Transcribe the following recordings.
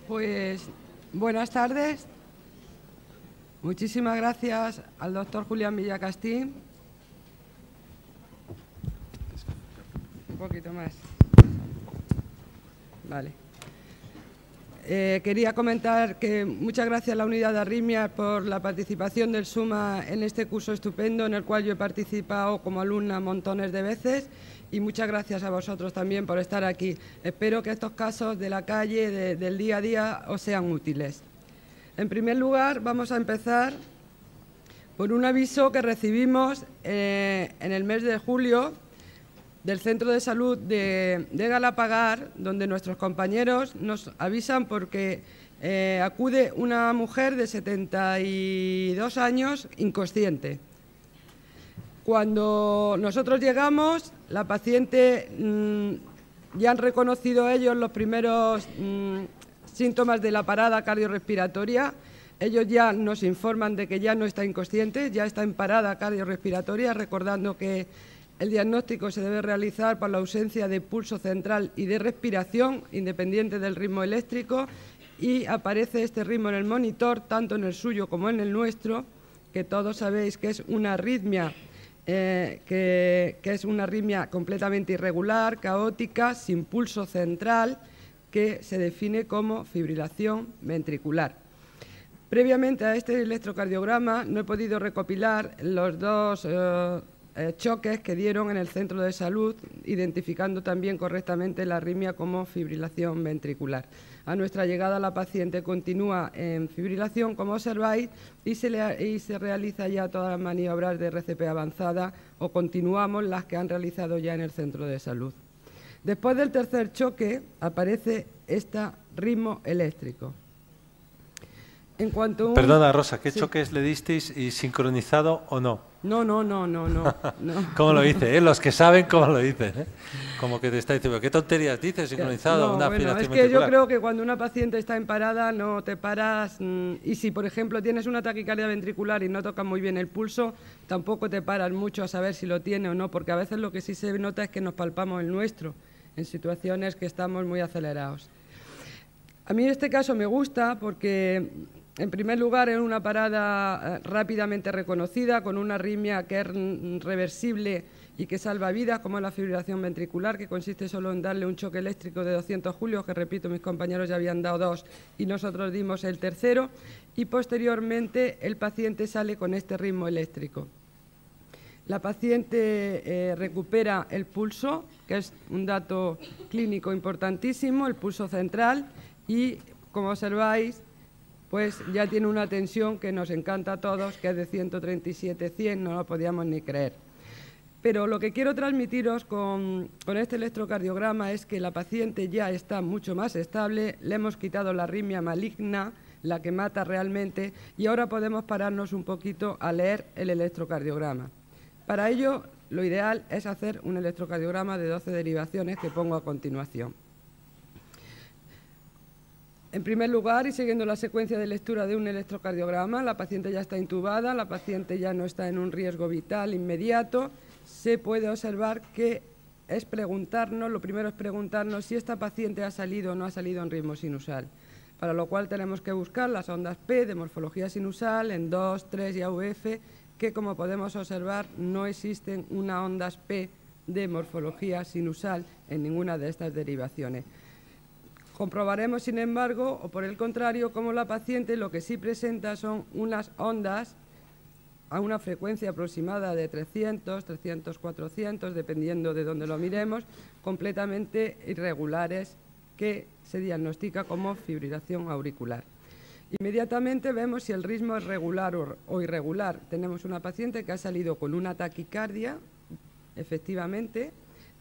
Pues buenas tardes. Muchísimas gracias al doctor Julián Villacastín. Un poquito más. Vale. Quería comentar que muchas gracias a la unidad de arritmias por la participación del SUMA en este curso estupendo en el cual yo he participado como alumna montones de veces, y muchas gracias a vosotros también por estar aquí. Espero que estos casos de la calle, del día a día, os sean útiles. En primer lugar, vamos a empezar por un aviso que recibimos en el mes de julio del Centro de Salud de Galapagar, donde nuestros compañeros nos avisan porque acude una mujer de 72 años inconsciente. Cuando nosotros llegamos, la paciente, ya han reconocido ellos los primeros síntomas de la parada cardiorrespiratoria. Ellos ya nos informan de que ya no está inconsciente, ya está en parada cardiorrespiratoria, recordando que el diagnóstico se debe realizar por la ausencia de pulso central y de respiración, independiente del ritmo eléctrico, y aparece este ritmo en el monitor, tanto en el suyo como en el nuestro, que todos sabéis que es una arritmia, que es una arritmia completamente irregular, caótica, sin pulso central, que se define como fibrilación ventricular. Previamente a este electrocardiograma no he podido recopilar los dos choques que dieron en el centro de salud, identificando también correctamente la arritmia como fibrilación ventricular. A nuestra llegada la paciente continúa en fibrilación, como observáis, y se realiza ya todas las maniobras de RCP avanzada, o continuamos las que han realizado ya en el centro de salud. Después del tercer choque aparece este ritmo eléctrico. En cuanto Perdona, Rosa, ¿qué sí. choques le disteis y sincronizado o no? No. ¿Cómo lo dice? Los que saben cómo lo dicen. Como que te está diciendo, ¿qué tonterías dices? Sincronizado, no, una bueno, fibrilación es que ventricular. yo creo que cuando una paciente está en parada no te paras, y si, por ejemplo, tienes una taquicardia ventricular y no tocas muy bien el pulso, tampoco te paras mucho a saber si lo tiene o no, porque a veces lo que sí se nota es que nos palpamos el nuestro en situaciones que estamos muy acelerados. A mí este caso me gusta porque, en primer lugar, es una parada rápidamente reconocida, con una arritmia que es reversible y que salva vidas, como es la fibrilación ventricular, que consiste solo en darle un choque eléctrico de 200 julios, que repito, mis compañeros ya habían dado 2 y nosotros dimos el tercero, y posteriormente el paciente sale con este ritmo eléctrico. La paciente recupera el pulso, que es un dato clínico importantísimo, el pulso central, y, como observáis, pues ya tiene una tensión que nos encanta a todos, que es de 137/100, no lo podíamos ni creer. Pero lo que quiero transmitiros con este electrocardiograma es que la paciente ya está mucho más estable, le hemos quitado la arritmia maligna, la que mata realmente, y ahora podemos pararnos un poquito a leer el electrocardiograma. Para ello, lo ideal es hacer un electrocardiograma de 12 derivaciones que pongo a continuación. En primer lugar, y siguiendo la secuencia de lectura de un electrocardiograma, la paciente ya está intubada, la paciente ya no está en un riesgo vital inmediato. Se puede observar que es preguntarnos, lo primero es preguntarnos si esta paciente ha salido o no ha salido en ritmo sinusal, para lo cual tenemos que buscar las ondas P de morfología sinusal en 2, 3 y AVF, que, como podemos observar, no existen unas ondas P de morfología sinusal en ninguna de estas derivaciones. Comprobaremos, sin embargo, o por el contrario, cómo la paciente lo que sí presenta son unas ondas a una frecuencia aproximada de 300, 300, 400, dependiendo de dónde lo miremos, completamente irregulares, que se diagnostica como fibrilación auricular. Inmediatamente vemos si el ritmo es regular o irregular. Tenemos una paciente que ha salido con una taquicardia, efectivamente.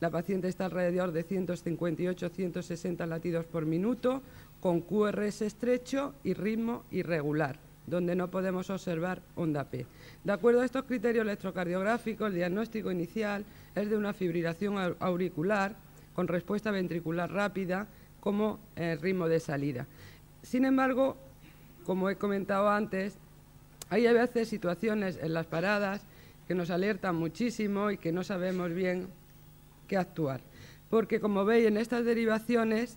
La paciente está alrededor de 158-160 latidos por minuto, con QRS estrecho y ritmo irregular, donde no podemos observar onda P. De acuerdo a estos criterios electrocardiográficos, el diagnóstico inicial es de una fibrilación auricular con respuesta ventricular rápida como ritmo de salida. Sin embargo, como he comentado antes, hay a veces situaciones en las paradas que nos alertan muchísimo y que no sabemos bien qué actuar. Porque, como veis, en estas derivaciones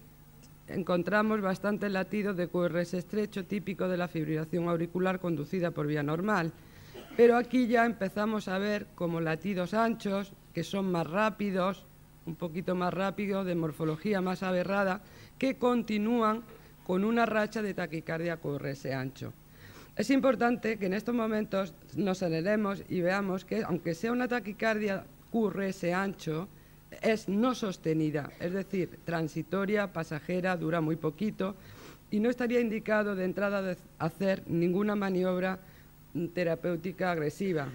encontramos bastantes latidos de QRS estrecho, típico de la fibrilación auricular conducida por vía normal. Pero aquí ya empezamos a ver como latidos anchos, que son más rápidos, un poquito más rápidos, de morfología más aberrada, que continúan con una racha de taquicardia QRS ancho. Es importante que en estos momentos nos aceleremos y veamos que, aunque sea una taquicardia QRS ancho, es no sostenida, es decir, transitoria, pasajera, dura muy poquito y no estaría indicado de entrada de hacer ninguna maniobra terapéutica agresiva,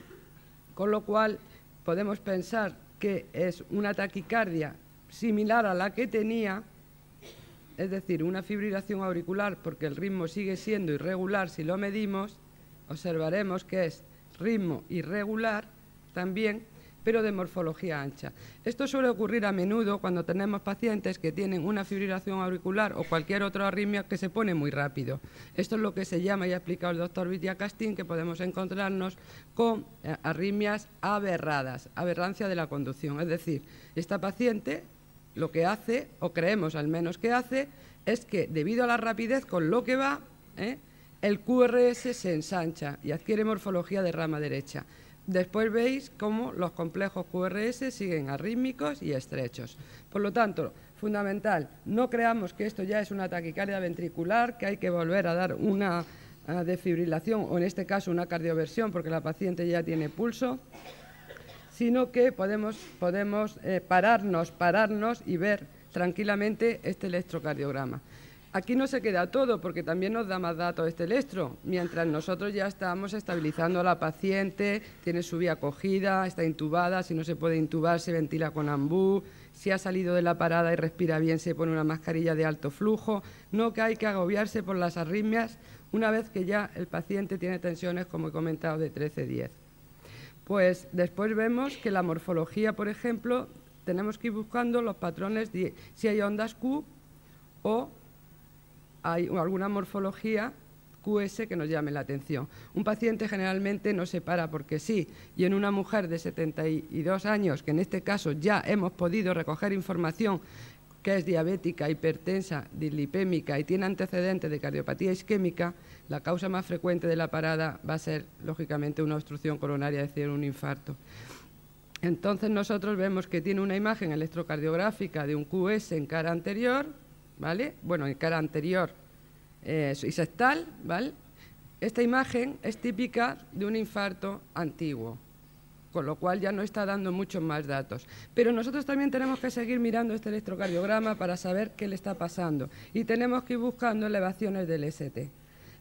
con lo cual podemos pensar que es una taquicardia similar a la que tenía, es decir, una fibrilación auricular, porque el ritmo sigue siendo irregular si lo medimos, observaremos que es ritmo irregular también, pero de morfología ancha. Esto suele ocurrir a menudo cuando tenemos pacientes que tienen una fibrilación auricular o cualquier otra arritmia que se pone muy rápido. Esto es lo que se llama, y ha explicado el doctor Villacastín, que podemos encontrarnos con arritmias aberradas, aberrancia de la conducción. Es decir, esta paciente lo que hace, o creemos al menos que hace, es que debido a la rapidez con lo que va, el QRS se ensancha y adquiere morfología de rama derecha. Después veis cómo los complejos QRS siguen arrítmicos y estrechos. Por lo tanto, fundamental, no creamos que esto ya es una taquicardia ventricular, que hay que volver a dar una desfibrilación o en este caso una cardioversión porque la paciente ya tiene pulso, sino que podemos pararnos y ver tranquilamente este electrocardiograma. Aquí no se queda todo, porque también nos da más datos este electro, mientras nosotros ya estamos estabilizando a la paciente, tiene su vía cogida, está intubada, si no se puede intubar se ventila con ambú, si ha salido de la parada y respira bien se pone una mascarilla de alto flujo, no que hay que agobiarse por las arritmias una vez que ya el paciente tiene tensiones, como he comentado, de 13-10. Pues después vemos que la morfología, por ejemplo, tenemos que ir buscando los patrones de si hay ondas Q o hay alguna morfología QS que nos llame la atención. Un paciente generalmente no se para porque sí, y en una mujer de 72 años, que en este caso ya hemos podido recoger información que es diabética, hipertensa, dislipémica y tiene antecedentes de cardiopatía isquémica, la causa más frecuente de la parada va a ser, lógicamente, una obstrucción coronaria, es decir, un infarto. Entonces nosotros vemos que tiene una imagen electrocardiográfica de un QS en cara anterior, ¿vale? Bueno, en cara anterior y septal, ¿vale? Esta imagen es típica de un infarto antiguo, con lo cual ya no está dando muchos más datos. Pero nosotros también tenemos que seguir mirando este electrocardiograma para saber qué le está pasando y tenemos que ir buscando elevaciones del ST.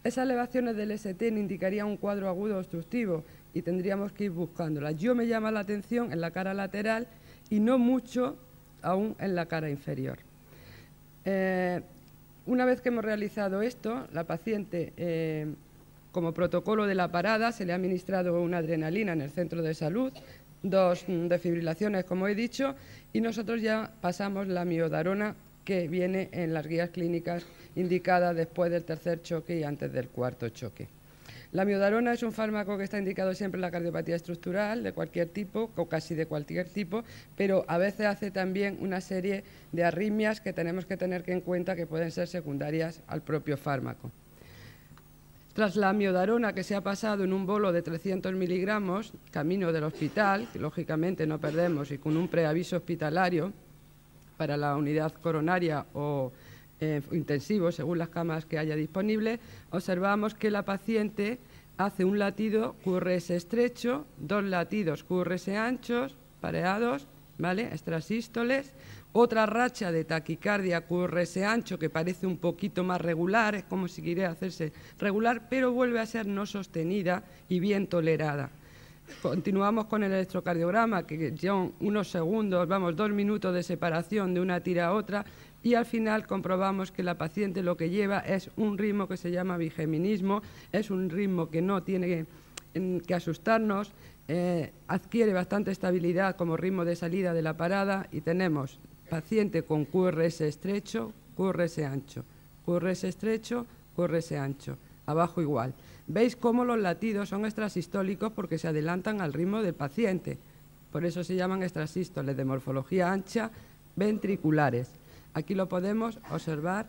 Esas elevaciones del ST indicarían un cuadro agudo obstructivo y tendríamos que ir buscándolas. Yo me llama la atención en la cara lateral y no mucho aún en la cara inferior. Una vez que hemos realizado esto, la paciente, como protocolo de la parada, se le ha administrado una adrenalina en el centro de salud, 2 desfibrilaciones, como he dicho, y nosotros ya pasamos la miodarona, que viene en las guías clínicas indicadas después del 3er choque y antes del 4.º choque. La miodarona es un fármaco que está indicado siempre en la cardiopatía estructural de cualquier tipo, o casi de cualquier tipo, pero a veces hace también una serie de arritmias que tenemos que tener en cuenta que pueden ser secundarias al propio fármaco. Tras la miodarona, que se ha pasado en un bolo de 300 miligramos, camino del hospital, que lógicamente no perdemos, y con un preaviso hospitalario para la unidad coronaria o intensivo, según las camas que haya disponibles, observamos que la paciente hace un latido QRS estrecho, 2 latidos QRS anchos, pareados, ¿vale? Extrasístoles, otra racha de taquicardia QRS ancho que parece un poquito más regular, es como si quisiera hacerse regular, pero vuelve a ser no sostenida y bien tolerada. Continuamos con el electrocardiograma, que son unos segundos, 2 minutos de separación de una tira a otra, y al final comprobamos que la paciente lo que lleva es un ritmo que se llama bigeminismo, es un ritmo que no tiene que asustarnos, adquiere bastante estabilidad como ritmo de salida de la parada y tenemos paciente con QRS estrecho, QRS ancho, QRS estrecho, QRS ancho, abajo igual. Veis cómo los latidos son extrasistólicos porque se adelantan al ritmo del paciente, por eso se llaman extrasístoles de morfología ancha ventriculares. Aquí lo podemos observar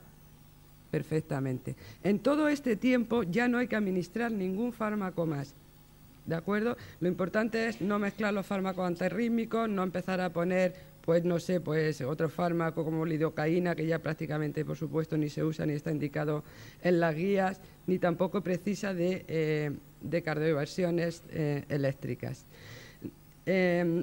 perfectamente. En todo este tiempo ya no hay que administrar ningún fármaco más, ¿de acuerdo? Lo importante es no mezclar los fármacos antirrítmicos, no empezar a poner, pues no sé, pues otro fármaco como lidocaína, que ya prácticamente, por supuesto, ni se usa ni está indicado en las guías, ni tampoco precisa de cardioversiones eléctricas.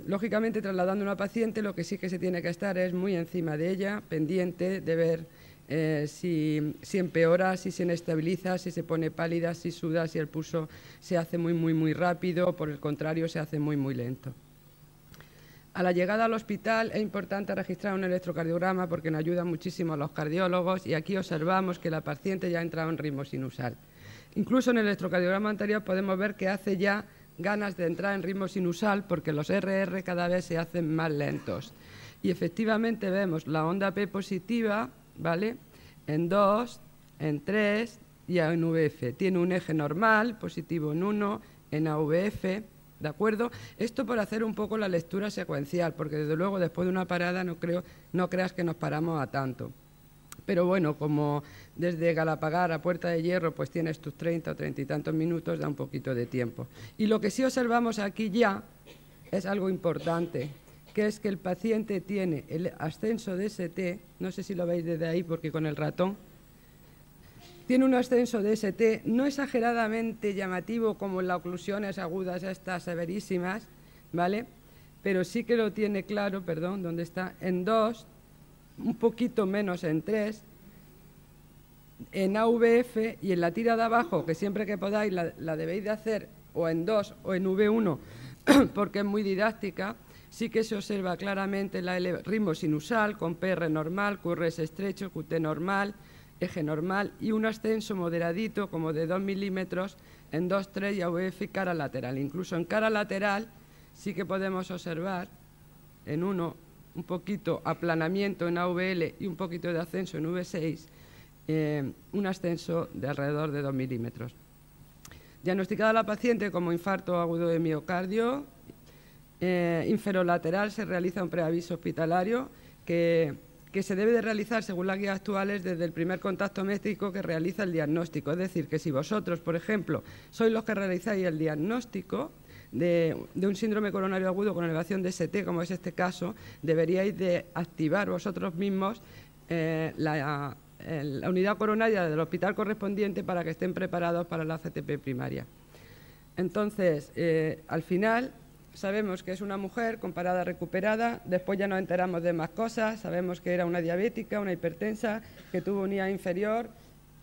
Lógicamente, trasladando a una paciente, lo que sí que se tiene que estar es muy encima de ella, pendiente de ver si empeora, si se inestabiliza, si se pone pálida, si suda, si el pulso se hace muy rápido, por el contrario, se hace muy lento. A la llegada al hospital es importante registrar un electrocardiograma porque nos ayuda muchísimo a los cardiólogos, y aquí observamos que la paciente ya ha entrado en ritmo sinusal. Incluso en el electrocardiograma anterior podemos ver que hace ya ganas de entrar en ritmo sinusal porque los RR cada vez se hacen más lentos. Y efectivamente vemos la onda P positiva, ¿vale?, en 2, en 3 y en VF. Tiene un eje normal, positivo en 1, en AVF, ¿de acuerdo? Esto por hacer un poco la lectura secuencial, porque desde luego después de una parada no creas que nos paramos a tanto. Pero bueno, como desde Galapagar a Puerta de Hierro pues tienes tus 30 o 30 y tantos minutos, da un poquito de tiempo. Y lo que sí observamos aquí ya es algo importante, que es que el paciente tiene el ascenso de ST, no sé si lo veis desde ahí porque con el ratón, tiene un ascenso de ST no exageradamente llamativo como en las oclusiones agudas estas severísimas, ¿vale? Pero sí que lo tiene claro, perdón, ¿dónde está? En 2, un poquito menos en 3, en AVF, y en la tira de abajo, que siempre que podáis la debéis de hacer o en 2 o en V1, porque es muy didáctica, sí que se observa claramente el ritmo sinusal con PR normal, QRS estrecho, QT normal, eje normal y un ascenso moderadito como de 2 milímetros en 2, 3 y AVF y cara lateral. Incluso en cara lateral sí que podemos observar en 1 un poquito aplanamiento en AVL y un poquito de ascenso en V6, un ascenso de alrededor de 2 milímetros. Diagnosticada la paciente como infarto agudo de miocardio, inferolateral, se realiza un preaviso hospitalario que se debe de realizar según las guías actuales desde el primer contacto médico que realiza el diagnóstico. Es decir, que si vosotros, por ejemplo, sois los que realizáis el diagnóstico de un síndrome coronario agudo con elevación de ST, como es este caso, deberíais de activar vosotros mismos la unidad coronaria del hospital correspondiente para que estén preparados para la CTP primaria. Entonces, al final, sabemos que es una mujer con parada recuperada, después ya nos enteramos de más cosas, sabemos que era una diabética, una hipertensa, que tuvo un IA inferior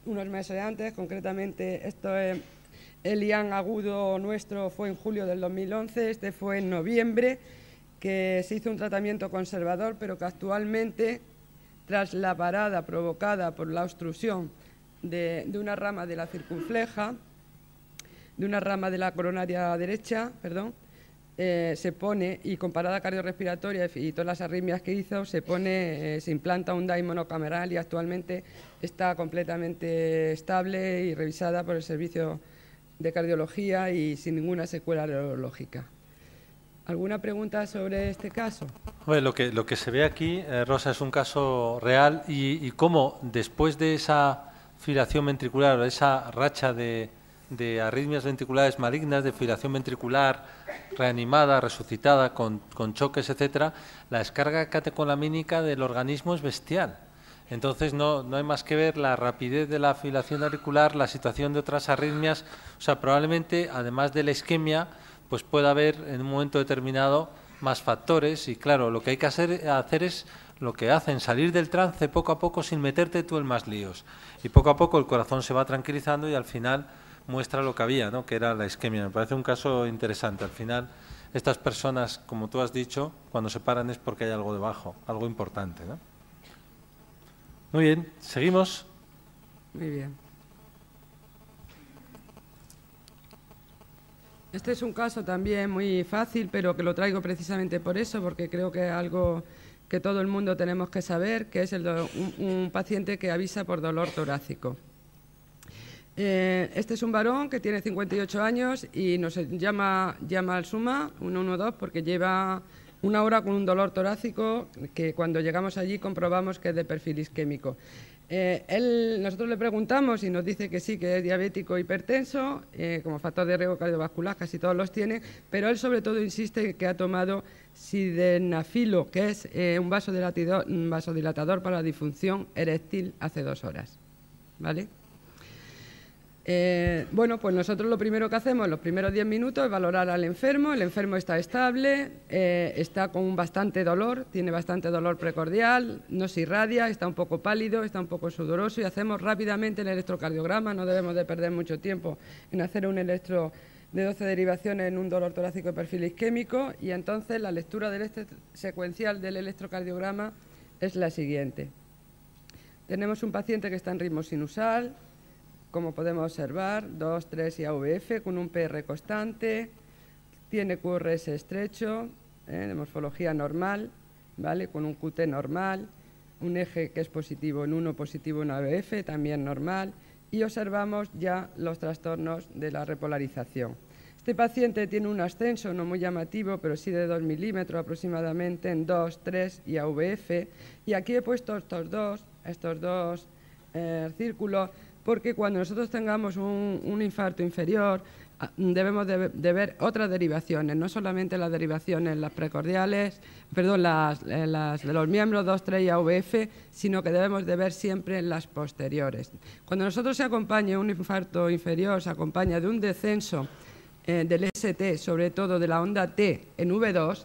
unos meses antes, concretamente esto es el IAN agudo nuestro fue en julio del 2011, este fue en noviembre, que se hizo un tratamiento conservador, pero que actualmente, tras la parada provocada por la obstrucción de una rama de la circunfleja, de una rama de la coronaria derecha, perdón, se pone, y con parada cardiorrespiratoria y todas las arritmias que hizo, se implanta un DAI monocameral y actualmente está completamente estable y revisada por el servicio de cardiología y sin ninguna secuela neurológica. ¿Alguna pregunta sobre este caso? Bueno, lo que se ve aquí, Rosa, es un caso real y cómo después de esa fibrilación ventricular o esa racha de arritmias ventriculares malignas, de fibrilación ventricular reanimada, resucitada, con choques, etcétera, la descarga catecolamínica del organismo es bestial. Entonces no hay más que ver la rapidez de la fibrilación auricular, la situación de otras arritmias, o sea, probablemente, además de la isquemia, pues pueda haber en un momento determinado más factores y claro, lo que hay que hacer es lo que hacen, salir del trance poco a poco sin meterte tú en más líos. Y poco a poco el corazón se va tranquilizando y al final muestra lo que había, ¿no?, que era la isquemia. Me parece un caso interesante. Al final, estas personas, como tú has dicho, cuando se paran es porque hay algo debajo, algo importante, ¿no? Muy bien, seguimos. Muy bien. Este es un caso también muy fácil, pero que lo traigo precisamente por eso, porque creo que es algo que todo el mundo tenemos que saber, que es un paciente que avisa por dolor torácico. Este es un varón que tiene 58 años y nos llama al SUMA 112 porque lleva una hora con un dolor torácico que cuando llegamos allí comprobamos que es de perfil isquémico. Nosotros le preguntamos y nos dice que sí, que es diabético hipertenso, como factor de riesgo cardiovascular, casi todos los tiene, pero él sobre todo insiste que ha tomado sildenafilo, que es un vasodilatador para la disfunción eréctil hace 2 horas. ¿Vale? Bueno, pues nosotros lo primero que hacemos en los primeros 10 minutos es valorar al enfermo. El enfermo está estable, está con bastante dolor, tiene bastante dolor precordial, no se irradia, está un poco pálido, está un poco sudoroso y hacemos rápidamente el electrocardiograma. No debemos de perder mucho tiempo en hacer un electro de 12 derivaciones en un dolor torácico de perfil isquémico y entonces la lectura del secuencial del electrocardiograma es la siguiente. Tenemos un paciente que está en ritmo sinusal, como podemos observar, 2, 3 y AVF, con un PR constante, tiene QRS estrecho, de morfología normal, ¿vale? Con un QT normal, un eje que es positivo en 1, positivo en AVF, también normal, y observamos ya los trastornos de la repolarización. Este paciente tiene un ascenso no muy llamativo, pero sí de 2 milímetros aproximadamente en 2, 3 y AVF, y aquí he puesto estos dos círculos, porque cuando nosotros tengamos un infarto inferior debemos de ver otras derivaciones, no solamente las derivaciones, las precordiales, perdón, las de los miembros 2, 3 y AVF, sino que debemos de ver siempre las posteriores. Cuando nosotros se acompaña un infarto inferior, se acompaña de un descenso del ST, sobre todo de la onda T en V2,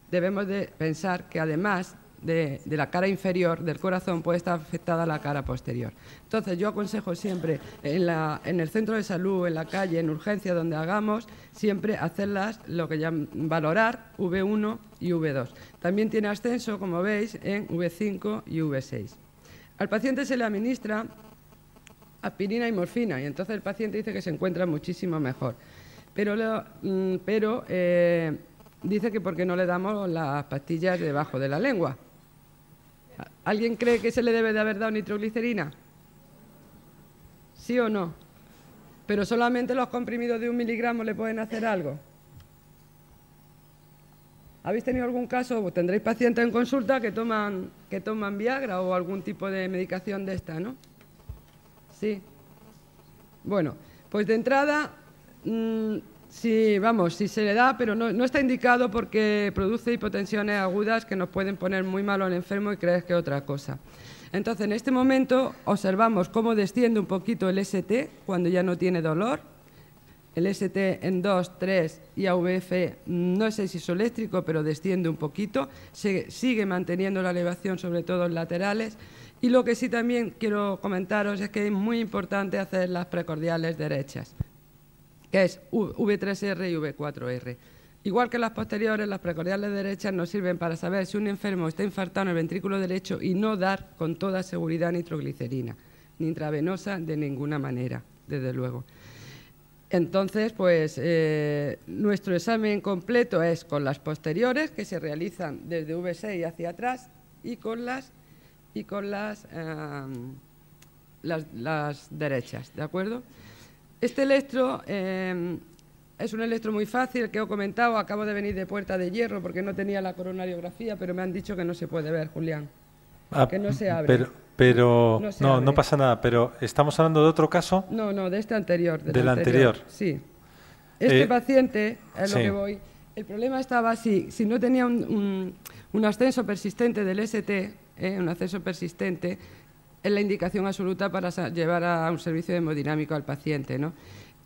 debemos de pensar que además de la cara inferior del corazón puede estar afectada la cara posterior. Entonces yo aconsejo siempre en el centro de salud, en la calle, en urgencia, donde hagamos, siempre hacerlas, lo que llaman valorar V1 y V2. También tiene ascenso, como veis, en V5 y V6. Al paciente se le administra aspirina y morfina y entonces el paciente dice que se encuentra muchísimo mejor. Pero dice que por qué no le damos las pastillas debajo de la lengua. ¿Alguien cree que se le debe de haber dado nitroglicerina? ¿Sí o no? Pero solamente los comprimidos de 1 miligramo le pueden hacer algo. ¿Habéis tenido algún caso? Pues tendréis pacientes en consulta que toman Viagra o algún tipo de medicación de esta, ¿no? Sí. Bueno, pues de entrada, sí, si se le da, pero no está indicado porque produce hipotensiones agudas que nos pueden poner muy malo al enfermo y creer que es otra cosa. Entonces, en este momento observamos cómo desciende un poquito el ST cuando ya no tiene dolor. El ST en 2, 3 y AVF no es isoeléctrico, pero desciende un poquito. Se sigue manteniendo la elevación, sobre todo en laterales. Y lo que sí también quiero comentaros es que es muy importante hacer las precordiales derechas, que es V3R y V4R. Igual que las posteriores, las precordiales derechas nos sirven para saber si un enfermo está infartado en el ventrículo derecho y no dar con toda seguridad nitroglicerina, ni intravenosa de ninguna manera, desde luego. Entonces, pues nuestro examen completo es con las posteriores, que se realizan desde V6 hacia atrás, y con las derechas, ¿de acuerdo? Este electro es un electro muy fácil, que he comentado. Acabo de venir de Puerta de Hierro porque no tenía la coronariografía, pero me han dicho que no se puede ver, Julián, que no se abre. Pero no pasa nada, pero ¿estamos hablando de otro caso? No, de este anterior. ¿Del anterior? Sí. Este paciente, es lo que voy, el problema estaba si no tenía un ascenso persistente del ST, un ascenso persistente, es la indicación absoluta para llevar a un servicio de hemodinámico al paciente, ¿no?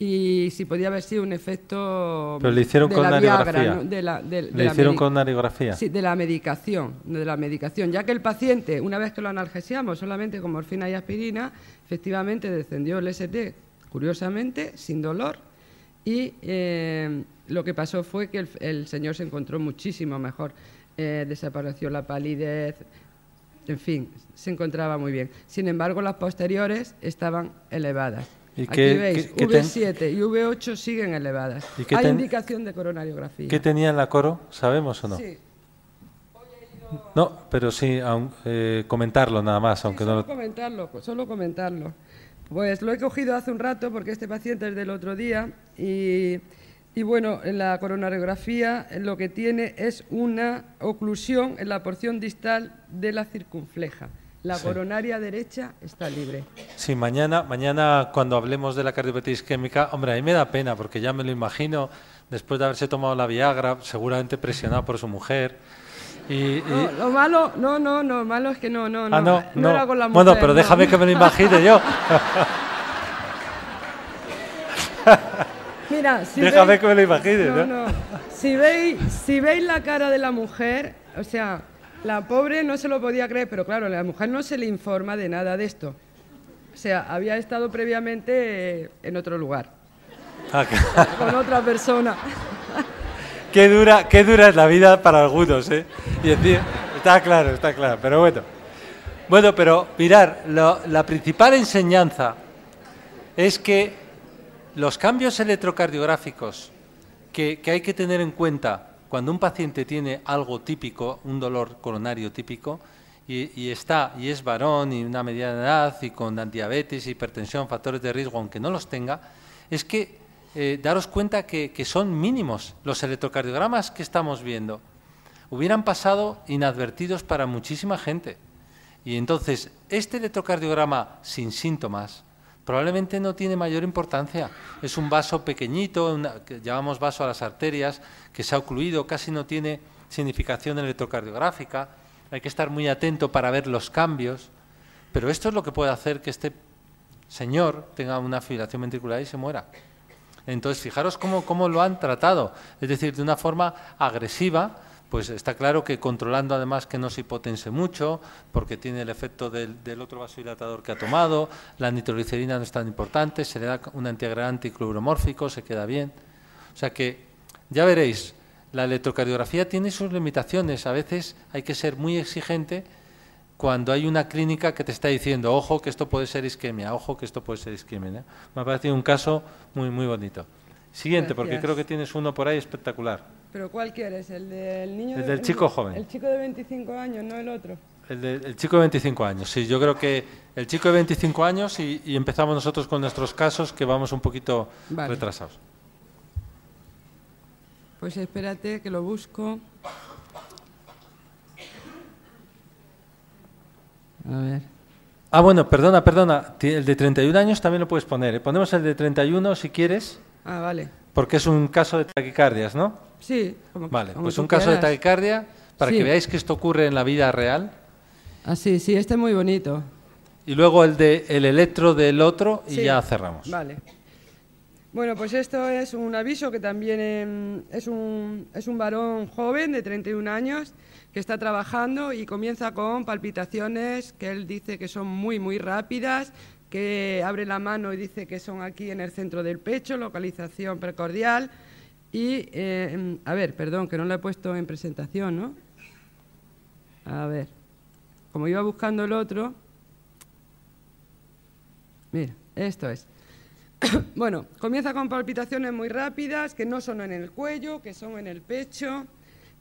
Y si podía haber sido un efecto. Pero le hicieron con nariografía, ¿no? ¿Le hicieron con nariografía? Sí, de la medicación, ya que el paciente, una vez que lo analgesiamos solamente con morfina y aspirina, efectivamente descendió el ST, curiosamente, sin dolor, y lo que pasó fue que el señor se encontró muchísimo mejor, desapareció la palidez, en fin, se encontraba muy bien. Sin embargo, las posteriores estaban elevadas. Aquí veis, V7 y V8 siguen elevadas. Hay indicación de coronariografía. ¿Qué tenía en la coro? ¿Sabemos o no? Sí. No, pero sí, comentarlo nada más, aunque sí, no solo comentarlo. Pues lo he cogido hace un rato porque este paciente es del otro día y bueno, en la coronariografía lo que tiene es una oclusión en la porción distal de la circunfleja. La Sí. coronaria derecha está libre. Sí, mañana cuando hablemos de la cardiopatía isquémica, hombre, a mí me da pena porque ya me lo imagino, después de haberse tomado la Viagra, seguramente presionado por su mujer. No, lo malo, lo malo es que no era con la mujer. Bueno, pero no. déjame que me lo imagine yo. Mira, si Déjame veis, que me lo imagine, ¿no? no. Si veis la cara de la mujer, o sea, la pobre no se lo podía creer, pero claro, a la mujer no se le informa de nada de esto. O sea, había estado previamente en otro lugar, Ah, con otra persona. qué dura es la vida para algunos, ¿eh? Y decir, está claro, pero bueno. Bueno, pero mirar, la principal enseñanza es que los cambios electrocardiográficos que hay que tener en cuenta cuando un paciente tiene algo típico, un dolor coronario típico, y es varón y una mediana edad y con diabetes, hipertensión, factores de riesgo, aunque no los tenga, es que daros cuenta que son mínimos. Los electrocardiogramas que estamos viendo hubieran pasado inadvertidos para muchísima gente. Y entonces, este electrocardiograma sin síntomas probablemente no tiene mayor importancia. Es un vaso pequeñito, que llamamos vaso a las arterias, que se ha ocluido, casi no tiene significación electrocardiográfica. Hay que estar muy atento para ver los cambios. Pero esto es lo que puede hacer que este señor tenga una fibrilación ventricular y se muera. Entonces, fijaros cómo lo han tratado. Es decir, de una forma agresiva. Pues está claro que controlando además que no se hipotense mucho, porque tiene el efecto del otro vasodilatador que ha tomado, la nitroglicerina no es tan importante, se le da un antiagregante cloromórfico, se queda bien. O sea que, ya veréis, la electrocardiografía tiene sus limitaciones. A veces hay que ser muy exigente cuando hay una clínica que te está diciendo, ojo que esto puede ser isquemia, ojo que esto puede ser isquemia, ¿eh? Me ha parecido un caso muy, muy bonito. Siguiente, porque Gracias. creo que tienes uno por ahí espectacular. ¿Pero cuál quieres? ¿El del niño? El del chico joven. El chico de 25 años, no el otro. El chico de 25 años, sí, yo creo que el chico de 25 años y empezamos nosotros con nuestros casos que vamos un poquito retrasados. Pues espérate que lo busco. A ver. Ah, bueno, perdona, el de 31 años también lo puedes poner, ¿eh? Ponemos el de 31 si quieres, Ah, vale. porque es un caso de taquicardias, ¿no? Sí. Vale, como pues tú un caso de quieras. taquicardia para Sí. que veáis que esto ocurre en la vida real. Ah, sí, este es muy bonito. Y luego el electro del otro y Sí. ya cerramos. Vale. Bueno, pues esto es un aviso que también es un varón joven de 31 años que está trabajando y comienza con palpitaciones que él dice que son muy, muy rápidas, que abre la mano y dice que son aquí en el centro del pecho, localización precordial. Y, a ver, perdón, que no lo he puesto en presentación, ¿no? A ver, como iba buscando el otro, mira, esto es. Bueno, comienza con palpitaciones muy rápidas, que no son en el cuello, que son en el pecho,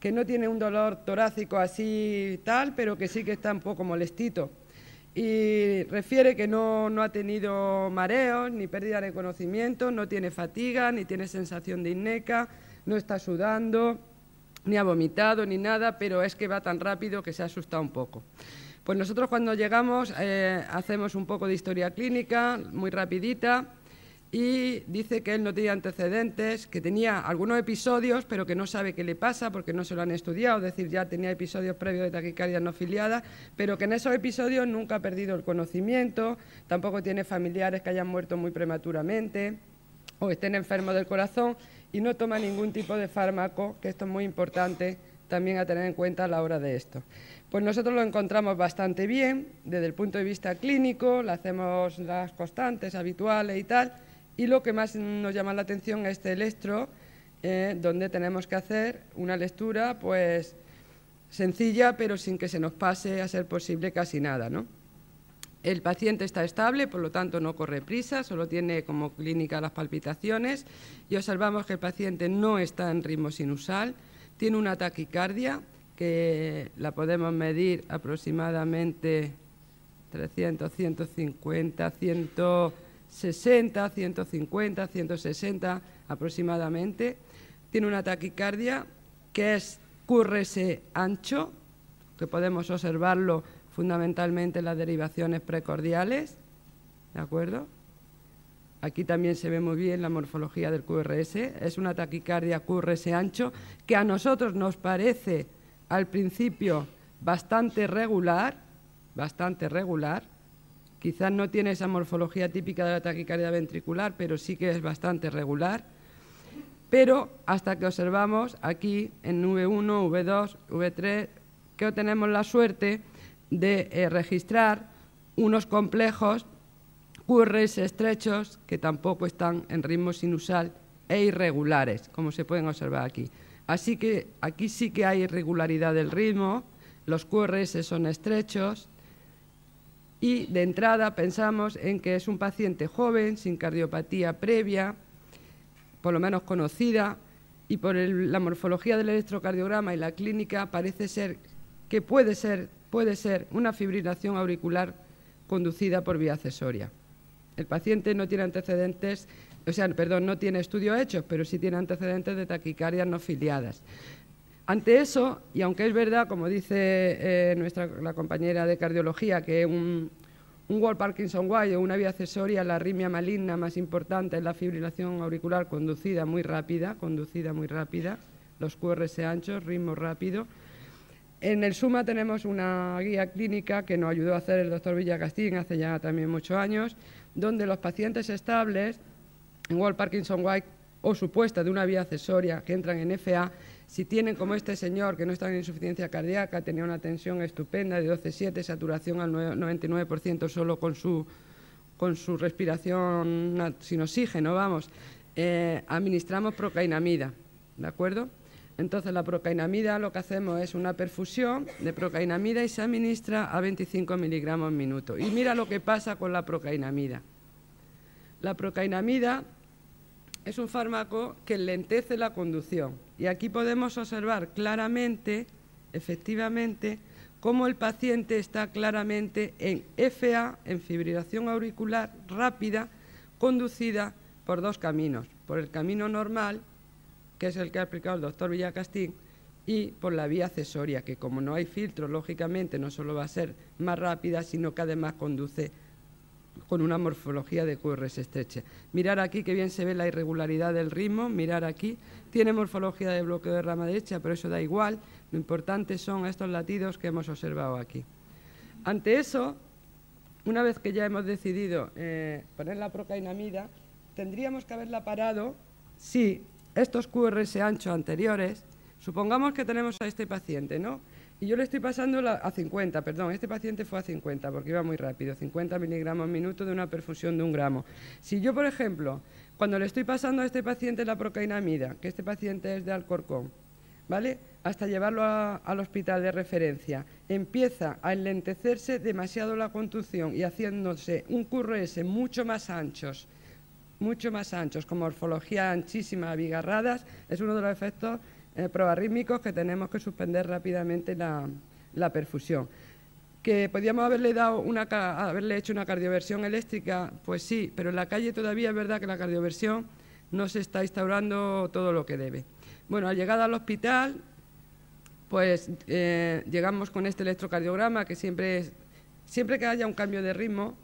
que no tiene un dolor torácico así tal, pero que sí que está un poco molestito. Y refiere que no ha tenido mareos, ni pérdida de conocimiento, no tiene fatiga, ni tiene sensación de INECA, no está sudando, ni ha vomitado, ni nada, pero es que va tan rápido que se ha asustado un poco. Pues nosotros cuando llegamos hacemos un poco de historia clínica, muy rapidita, y dice que él no tenía antecedentes, que tenía algunos episodios, pero que no sabe qué le pasa porque no se lo han estudiado, es decir, ya tenía episodios previos de taquicardia no filiada, pero que en esos episodios nunca ha perdido el conocimiento, tampoco tiene familiares que hayan muerto muy prematuramente o estén enfermos del corazón y no toma ningún tipo de fármaco, que esto es muy importante también a tener en cuenta a la hora de esto. Pues nosotros lo encontramos bastante bien desde el punto de vista clínico, le hacemos las constantes habituales y tal, y lo que más nos llama la atención es este electro, donde tenemos que hacer una lectura pues sencilla, pero sin que se nos pase a ser posible casi nada, ¿no? El paciente está estable, por lo tanto no corre prisa, solo tiene como clínica las palpitaciones y observamos que el paciente no está en ritmo sinusal, tiene una taquicardia que la podemos medir aproximadamente 300, 150, 160, 150, 160 aproximadamente. Tiene una taquicardia que es QRS ancho, que podemos observarlo fundamentalmente las derivaciones precordiales, ¿de acuerdo? Aquí también se ve muy bien la morfología del QRS. Es una taquicardia QRS ancho que a nosotros nos parece al principio bastante regular. Quizás no tiene esa morfología típica de la taquicardia ventricular, pero sí que es bastante regular. Pero hasta que observamos aquí en V1, V2, V3, que tenemos la suerte de registrar unos complejos QRS estrechos que tampoco están en ritmo sinusal e irregulares, como se pueden observar aquí. Así que aquí sí que hay irregularidad del ritmo, los QRS son estrechos y de entrada pensamos en que es un paciente joven, sin cardiopatía previa, por lo menos conocida, y por la morfología del electrocardiograma y la clínica parece ser que puede ser una fibrilación auricular conducida por vía accesoria. El paciente no tiene antecedentes, no tiene estudios hechos, pero sí tiene antecedentes de taquicardias no filiadas. Ante eso, y aunque es verdad, como dice la compañera de cardiología, que un Wolff-Parkinson-White o una vía accesoria, la arritmia maligna más importante es la fibrilación auricular conducida muy rápida, los QRS anchos, ritmo rápido. En el SUMA tenemos una guía clínica que nos ayudó a hacer el doctor Villacastín hace ya también muchos años, donde los pacientes estables en Wolff-Parkinson-White o supuesta de una vía accesoria que entran en FA, si tienen como este señor que no está en insuficiencia cardíaca, tenía una tensión estupenda de 12,7, saturación al 99% solo con su respiración sin oxígeno, administramos procainamida, ¿de acuerdo? Entonces la procainamida lo que hacemos es una perfusión de procainamida y se administra a 25 miligramos minuto. Y mira lo que pasa con la procainamida. La procainamida es un fármaco que enlentece la conducción y aquí podemos observar claramente, efectivamente, cómo el paciente está claramente en FA, en fibrilación auricular rápida, conducida por dos caminos, por el camino normal, que es el que ha explicado el doctor Villacastín, y por la vía accesoria, que como no hay filtro, lógicamente no solo va a ser más rápida, sino que además conduce con una morfología de QRS estrecha. Mirar aquí que bien se ve la irregularidad del ritmo, mirar aquí, tiene morfología de bloqueo de rama derecha, pero eso da igual, lo importante son estos latidos que hemos observado aquí. Ante eso, una vez que ya hemos decidido poner la procainamida, tendríamos que haberla parado si estos QRS anchos anteriores, supongamos que tenemos a este paciente, ¿no? Y yo le estoy pasando a 50, perdón, este paciente fue a 50 porque iba muy rápido, 50 miligramos minuto de una perfusión de 1 gramo. Si yo, por ejemplo, cuando le estoy pasando a este paciente la procainamida, que este paciente es de Alcorcón, ¿vale? Hasta llevarlo al hospital de referencia, empieza a enlentecerse demasiado la contusión y haciéndose un QRS mucho más anchos, con morfología anchísima, abigarradas, es uno de los efectos proarrítmicos que tenemos que suspender rápidamente la perfusión. ¿Que podíamos haberle hecho una cardioversión eléctrica? Pues sí, pero en la calle todavía es verdad que la cardioversión no se está instaurando todo lo que debe. Bueno, al llegar al hospital, pues llegamos con este electrocardiograma que siempre que haya un cambio de ritmo,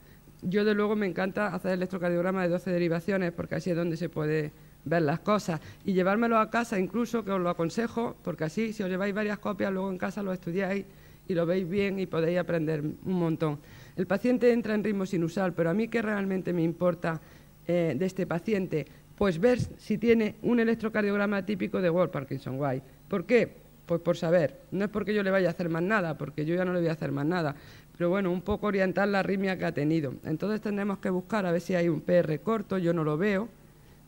yo, de luego, me encanta hacer el electrocardiograma de 12 derivaciones porque así es donde se puede ver las cosas. Y llevármelo a casa incluso, que os lo aconsejo, porque así, si os lleváis varias copias, luego en casa lo estudiáis y lo veis bien y podéis aprender un montón. El paciente entra en ritmo sinusal, pero a mí, ¿qué realmente me importa de este paciente? Pues ver si tiene un electrocardiograma típico de Wolff-Parkinson-White. ¿Por qué? Pues por saber. No es porque yo le vaya a hacer más nada, porque yo ya no le voy a hacer más nada. Pero bueno, un poco orientar la arritmia que ha tenido. Entonces tendremos que buscar a ver si hay un PR corto, yo no lo veo,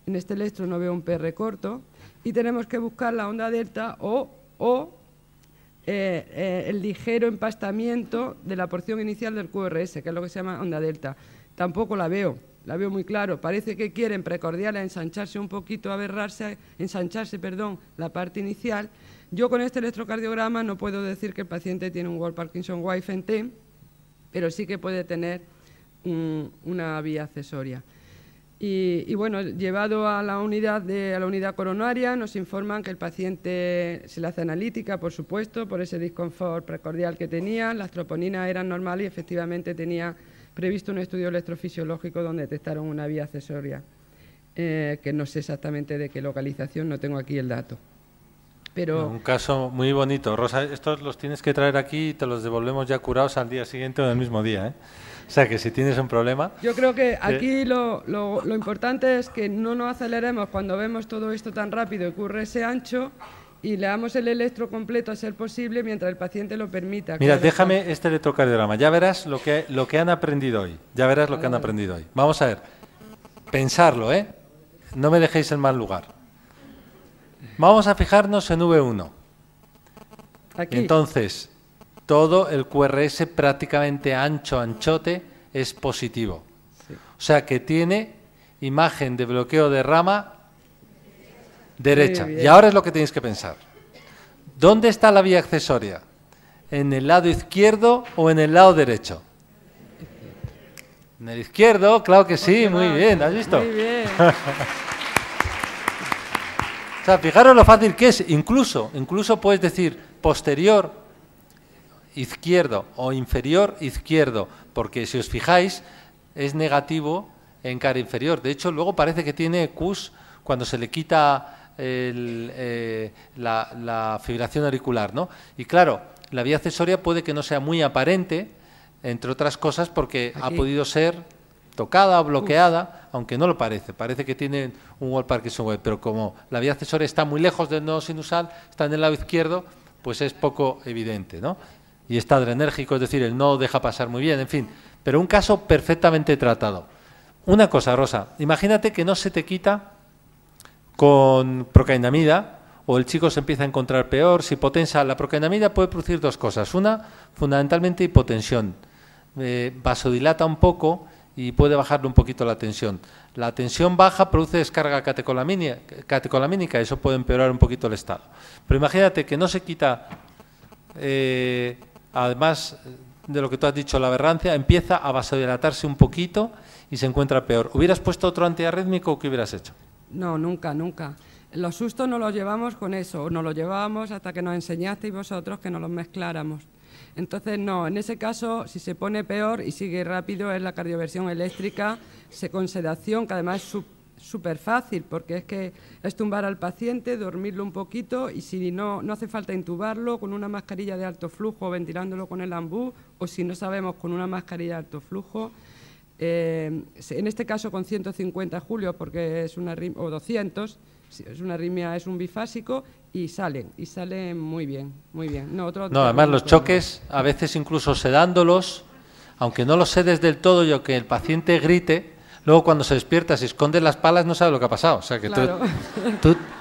en este electro no veo un PR corto, y tenemos que buscar la onda delta o el ligero empastamiento de la porción inicial del QRS, que es lo que se llama onda delta. Tampoco la veo muy claro, parece que quieren precordiales ensancharse un poquito, ensancharse la parte inicial. Yo con este electrocardiograma no puedo decir que el paciente tiene un Wolff-Parkinson-White FNT, pero sí que puede tener una vía accesoria. Y bueno, llevado a la unidad coronaria, nos informan que el paciente se le hace analítica, por supuesto, por ese disconfort precordial que tenía. Las troponinas eran normales y efectivamente tenía previsto un estudio electrofisiológico donde detectaron una vía accesoria, que no sé exactamente de qué localización, no tengo aquí el dato. Pero un caso muy bonito. Rosa, estos los tienes que traer aquí y te los devolvemos ya curados al día siguiente o en el mismo día, ¿eh? O sea, que si tienes un problema... Yo creo que aquí lo importante es que no nos aceleremos cuando vemos todo esto tan rápido y ocurre ese ancho, y le damos el electro completo a ser posible mientras el paciente lo permita. Mira, déjame este electrocardiograma. Ya verás lo que han aprendido hoy. Ya verás lo que han aprendido hoy. Vamos a ver. Pensarlo, ¿eh? No me dejéis en mal lugar. Vamos a fijarnos en V1. Aquí. Entonces, todo el QRS prácticamente anchote es positivo. Sí. O sea que tiene imagen de bloqueo de rama derecha. Y ahora es lo que tenéis que pensar. ¿Dónde está la vía accesoria? ¿En el lado izquierdo o en el lado derecho? En el izquierdo, claro que sí, muy bien, ¿has visto? Muy bien. O sea, fijaros lo fácil que es. Incluso puedes decir posterior izquierdo o inferior izquierdo, porque si os fijáis es negativo en cara inferior. De hecho, luego parece que tiene Qs cuando se le quita la fibrilación auricular, ¿no? Y claro, la vía accesoria puede que no sea muy aparente, entre otras cosas porque ha podido ser tocada o bloqueada, aunque no lo parece. Parece que tiene un Wolff Parkinson White, pero como la vía accesoria está muy lejos del nodo sinusal, está en el lado izquierdo, pues es poco evidente, ¿no? Y está adrenérgico, es decir, el nodo deja pasar muy bien, en fin. Pero un caso perfectamente tratado. Una cosa, Rosa, imagínate que no se te quita con procainamida, o el chico se empieza a encontrar peor. Si potencia, la procainamida puede producir dos cosas. Una, fundamentalmente hipotensión. Vasodilata un poco y puede bajarle un poquito la tensión. La tensión baja produce descarga catecolamínica, eso puede empeorar un poquito el estado. Pero imagínate que no se quita, además de lo que tú has dicho, la aberrancia, empieza a vasodilatarse un poquito y se encuentra peor. ¿Hubieras puesto otro antiarrítmico o qué hubieras hecho? No, nunca, nunca. Los sustos no los llevamos con eso, nos los llevábamos hasta que nos enseñasteis vosotros que no los mezcláramos. Entonces, no, en ese caso, si se pone peor y sigue rápido, es la cardioversión eléctrica, con sedación, que además es súper fácil, porque es que es tumbar al paciente, dormirlo un poquito, y si no hace falta intubarlo, con una mascarilla de alto flujo, ventilándolo con el ambú, o si no sabemos, con una mascarilla de alto flujo. En este caso con 150 julios, porque es una arritmia, o 200, es una arritmia, es un bifásico, y salen muy bien, muy bien. No, además los choques, a veces incluso sedándolos, aunque no los sedes del todo y aunque el paciente grite, luego cuando se despierta, si esconde las palas, no sabe lo que ha pasado. O sea que claro.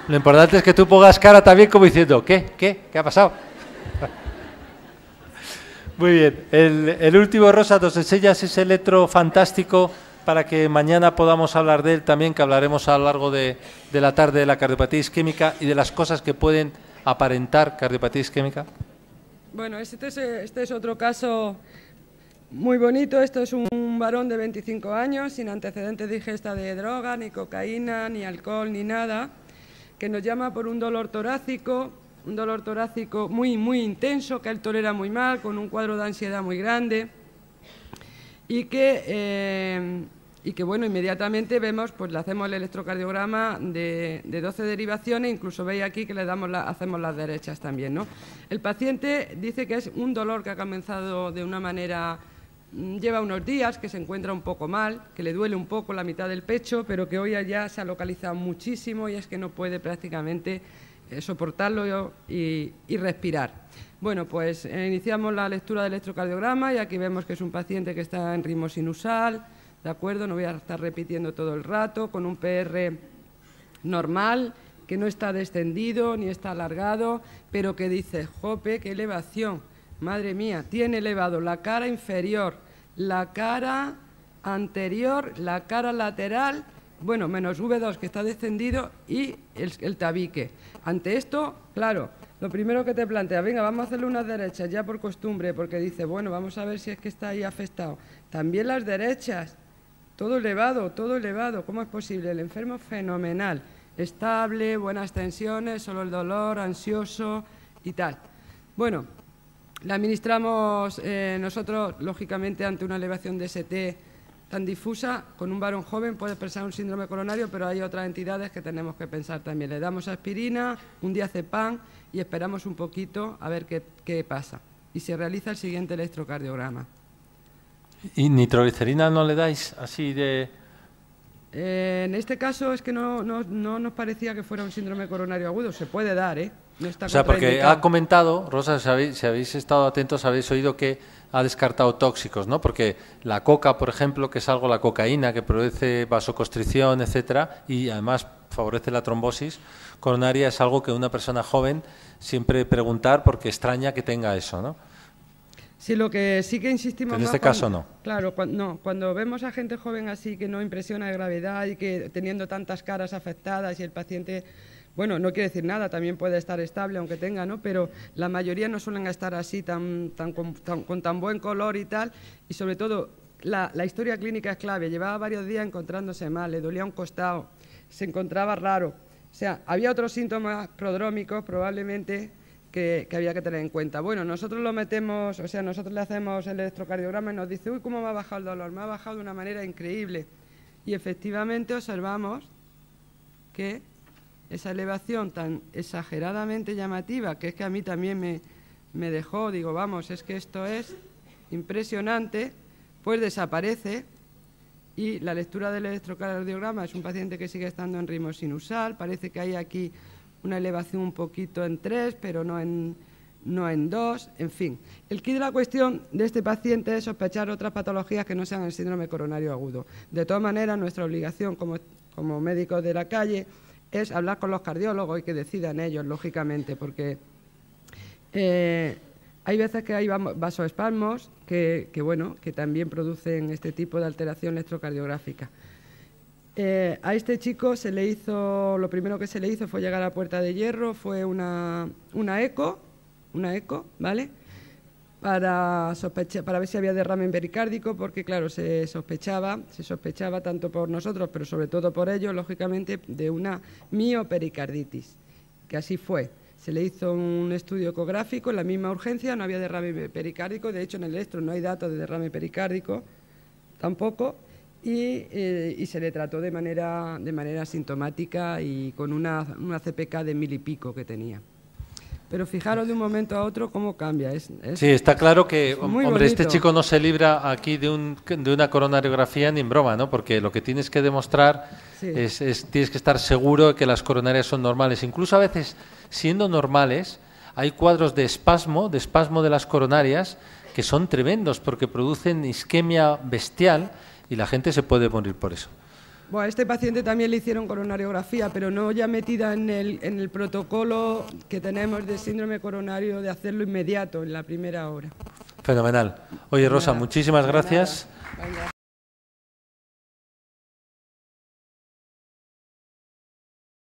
Lo importante es que tú pongas cara también como diciendo, ¿qué ha pasado? Muy bien. El último, Rosa, nos enseñas ese electro fantástico para que mañana podamos hablar de él también, que hablaremos a lo largo de la tarde de la cardiopatía isquémica y de las cosas que pueden aparentar cardiopatía isquémica. Bueno, este es otro caso muy bonito. Esto es un varón de 25 años, sin antecedentes de ingesta de droga, ni cocaína, ni alcohol, ni nada, que nos llama por un dolor torácico muy, muy intenso, que él tolera muy mal, con un cuadro de ansiedad muy grande, y que bueno, inmediatamente vemos, pues le hacemos el electrocardiograma de 12 derivaciones, incluso veis aquí que le hacemos las derechas también, ¿no? El paciente dice que es un dolor que ha comenzado de una manera, lleva unos días, que se encuentra un poco mal, que le duele un poco la mitad del pecho, pero que hoy ya se ha localizado muchísimo y es que no puede prácticamente soportarlo y respirar. Bueno, pues iniciamos la lectura del electrocardiograma y aquí vemos que es un paciente que está en ritmo sinusal, ¿de acuerdo? No voy a estar repitiendo todo el rato, con un PR normal, que no está descendido ni está alargado, pero que dice, jope, qué elevación, madre mía, tiene elevado la cara inferior, la cara anterior, la cara lateral, bueno, menos V2 que está descendido y el tabique. Ante esto, claro, lo primero que te plantea, venga, vamos a hacerle unas derechas ya por costumbre, porque dice, bueno, vamos a ver si es que está ahí afectado. También las derechas, Todo elevado, todo elevado. ¿Cómo es posible? El enfermo fenomenal, estable, buenas tensiones, solo el dolor, ansioso y tal. Bueno, la administramos nosotros, lógicamente, ante una elevación de ST tan difusa. Con un varón joven puede expresar un síndrome coronario, pero hay otras entidades que tenemos que pensar también. Le damos aspirina, un diazepam y esperamos un poquito a ver qué pasa. Y se realiza el siguiente electrocardiograma. ¿Y nitroglicerina no le dais así de...? En este caso es que no nos parecía que fuera un síndrome coronario agudo. Se puede dar, ¿eh? No está o sea, porque contraindicado. ha comentado, Rosa, si habéis estado atentos, habéis oído que ha descartado tóxicos, ¿no? Porque la coca, por ejemplo, que es algo, la cocaína, que produce vasoconstricción, etcétera, y además favorece la trombosis coronaria, es algo que una persona joven siempre preguntar porque extraña que tenga eso, ¿no? Sí, lo que sí que insistimos en más este caso no. Claro, cuando vemos a gente joven así que no impresiona de gravedad y que teniendo tantas caras afectadas y el paciente, bueno, no quiere decir nada, también puede estar estable aunque tenga, ¿no? Pero la mayoría no suelen estar así con tan buen color y tal, y sobre todo la historia clínica es clave. Llevaba varios días encontrándose mal, le dolía un costado, se encontraba raro, o sea, había otros síntomas prodrómicos probablemente que había que tener en cuenta. Bueno, nosotros lo metemos, o sea, nosotros le hacemos el electrocardiograma y nos dice, uy, ¿cómo me ha bajado el dolor? Me ha bajado de una manera increíble. Y efectivamente observamos que esa elevación tan exageradamente llamativa, que es que a mí también me dejó, digo, vamos, es que esto es impresionante, pues desaparece. Y la lectura del electrocardiograma es un paciente que sigue estando en ritmo sinusal, parece que hay aquí una elevación un poquito en 3, pero no en 2, en fin. El quid de la cuestión de este paciente es sospechar otras patologías que no sean el síndrome coronario agudo. De todas maneras, nuestra obligación como médicos de la calle es hablar con los cardiólogos y que decidan ellos, lógicamente, porque hay veces que hay vasoespasmos que también producen este tipo de alteración electrocardiográfica. A este chico se le hizo, lo primero que se le hizo fue llegar a Puerta de Hierro, fue una eco, ¿vale? Para ver si había derrame pericárdico, porque claro, se sospechaba tanto por nosotros, pero sobre todo por ellos, lógicamente, de una miopericarditis, que así fue. Se le hizo un estudio ecográfico en la misma urgencia, no había derrame pericárdico, de hecho en el electro no hay datos de derrame pericárdico, tampoco. Y se le trató de manera sintomática y con una CPK de 1000 y pico que tenía. Pero fijaros de un momento a otro cómo cambia. Sí, está claro que, hombre, bonito. este chico no se libra aquí de una coronariografía ni en broma, ¿no? Porque lo que tienes que demostrar tienes que estar seguro de que las coronarias son normales. Incluso a veces, siendo normales, hay cuadros de espasmo de las coronarias que son tremendos porque producen isquemia bestial y la gente se puede morir por eso. Bueno, a este paciente también le hicieron coronariografía, pero no ya metida en el protocolo que tenemos de síndrome coronario de hacerlo inmediato, en la primera hora. Fenomenal. Oye, Rosa, muchísimas gracias.